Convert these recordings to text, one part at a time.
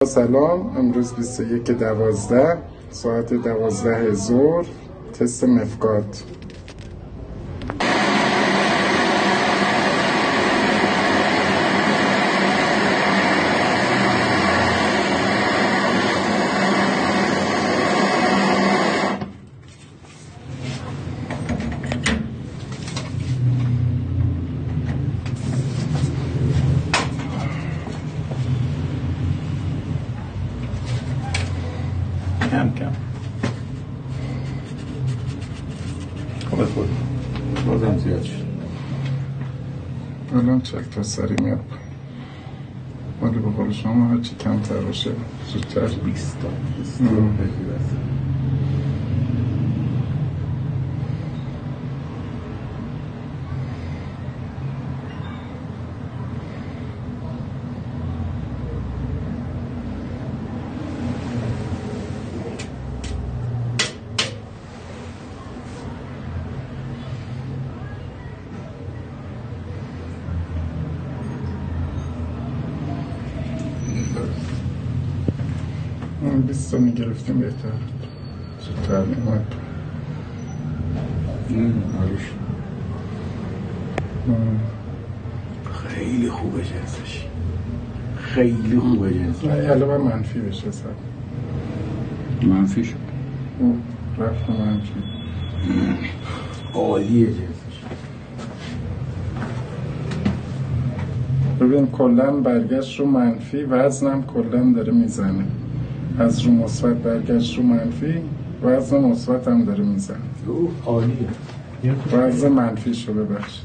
سلام، امروز 21/12 ساعت 12 ظهر تست مفقات. کم کم خود بازم زیاد شد. الان چک تا سری میاد، ولی به قول شما هرچی کمتر باشه زودتر 20 تا بگیر است. اون 20 تا میگرفتیم بهتر، زودتر میماد. آروش خیلی خوبه جنسش، خیلی خوبه جنسش. علاوه منفی بشه سر منفی شد، او رفت منفی. عالیه جنسش. ببین کلن برگشت رو منفی، وزنم کلن داره میزنه. از رو مثبت برگشت رو منفی، وزن مثبت هم داره میزنه. عالیه. وزن منفی شو ببخشید.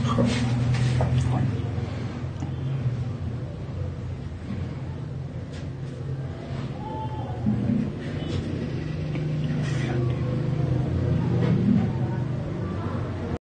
خب